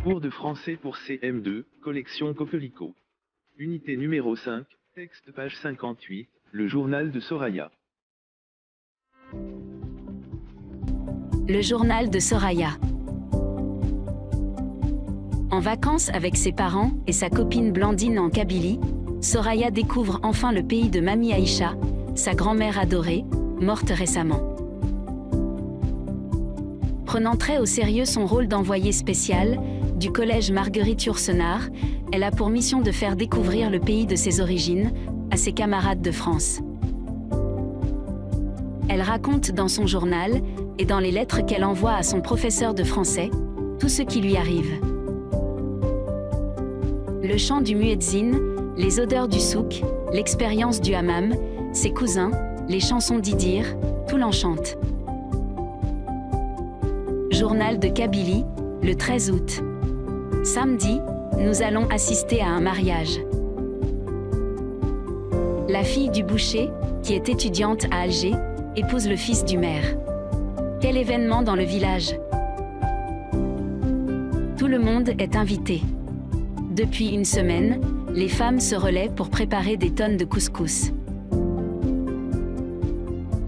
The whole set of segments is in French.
Cours de français pour CM2, collection Coquelicot. Unité numéro 5, texte page 58, le journal de Soraya. Le journal de Soraya. En vacances avec ses parents et sa copine Blandine en Kabylie, Soraya découvre enfin le pays de Mamie Aïcha, sa grand-mère adorée, morte récemment. Prenant très au sérieux son rôle d'envoyée spéciale du collège Marguerite Yourcenar, elle a pour mission de faire découvrir le pays de ses origines à ses camarades de France. Elle raconte dans son journal et dans les lettres qu'elle envoie à son professeur de français tout ce qui lui arrive. Le chant du muezzin, les odeurs du souk, l'expérience du hammam, ses cousins, les chansons d'Idir, tout l'enchante. Journal de Kabylie, le 13 août. Samedi, nous allons assister à un mariage. La fille du boucher, qui est étudiante à Alger, épouse le fils du maire. Quel événement dans le village! Tout le monde est invité. Depuis une semaine, les femmes se relaient pour préparer des tonnes de couscous.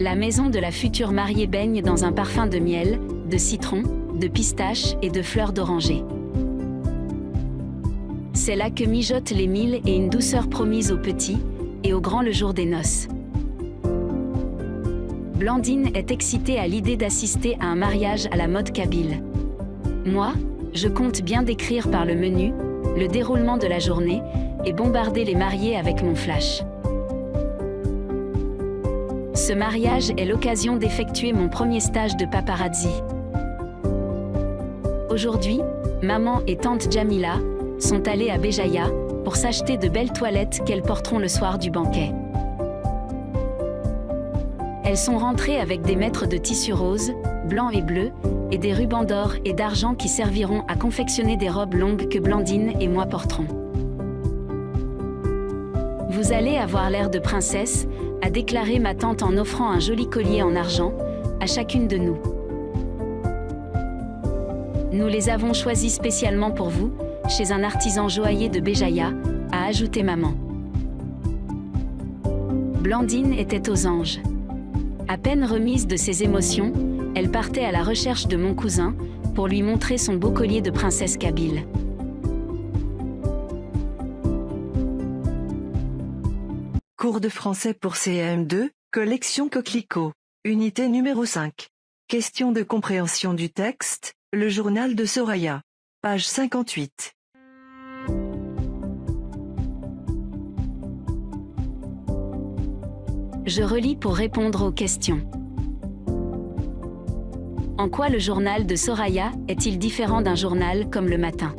La maison de la future mariée baigne dans un parfum de miel, de citron, de pistache et de fleurs d'oranger. C'est là que mijotent les mille et une douceur promise aux petits et aux grands le jour des noces. Blandine est excitée à l'idée d'assister à un mariage à la mode kabyle. Moi, je compte bien décrire par le menu le déroulement de la journée et bombarder les mariés avec mon flash. Ce mariage est l'occasion d'effectuer mon premier stage de paparazzi. Aujourd'hui, maman et tante Jamila sont allées à Béjaïa pour s'acheter de belles toilettes qu'elles porteront le soir du banquet. Elles sont rentrées avec des mètres de tissu rose, blanc et bleu, et des rubans d'or et d'argent qui serviront à confectionner des robes longues que Blandine et moi porterons. Vous allez avoir l'air de princesse, a déclaré ma tante en offrant un joli collier en argent à chacune de nous. Nous les avons choisis spécialement pour vous, chez un artisan joaillier de Béjaïa, a ajouté maman. Blandine était aux anges. À peine remise de ses émotions, elle partait à la recherche de mon cousin pour lui montrer son beau collier de princesse kabyle. Cours de français pour CM2, collection Coquelicot. Unité numéro 5. Question de compréhension du texte, le journal de Soraya. Page 58. Je relis pour répondre aux questions. En quoi le journal de Soraya est-il différent d'un journal comme Le Matin?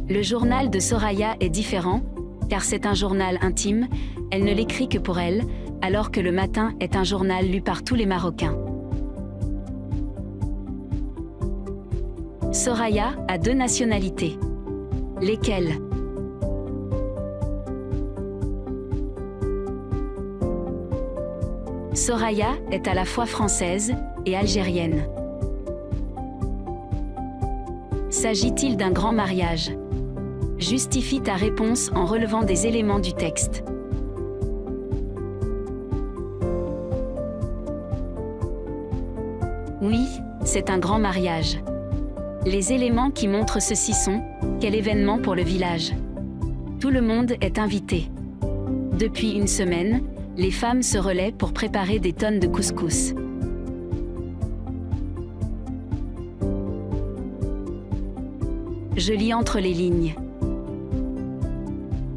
Le journal de Soraya est différent, car c'est un journal intime, elle ne l'écrit que pour elle, alors que Le Matin est un journal lu par tous les Marocains. Soraya a 2 nationalités. Lesquelles? Soraya est à la fois française et algérienne. S'agit-il d'un grand mariage? Justifie ta réponse en relevant des éléments du texte. Oui, c'est un grand mariage. Les éléments qui montrent ceci sont: quel événement pour le village? Tout le monde est invité. Depuis une semaine, les femmes se relaient pour préparer des tonnes de couscous. Je lis entre les lignes.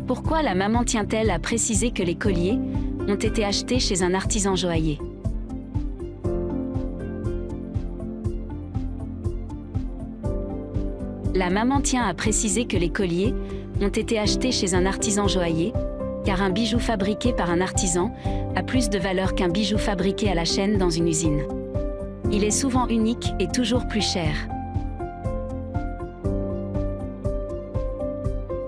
Pourquoi la maman tient-elle à préciser que les colliers ont été achetés chez un artisan joaillier? La maman tient à préciser que les colliers ont été achetés chez un artisan joaillier, car un bijou fabriqué par un artisan a plus de valeur qu'un bijou fabriqué à la chaîne dans une usine. Il est souvent unique et toujours plus cher.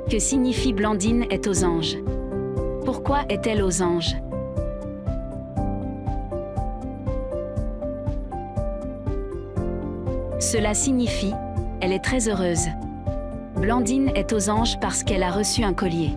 Que signifie Blandine est aux anges? Pourquoi est-elle aux anges? Cela signifie, elle est très heureuse. Blandine est aux anges parce qu'elle a reçu un collier.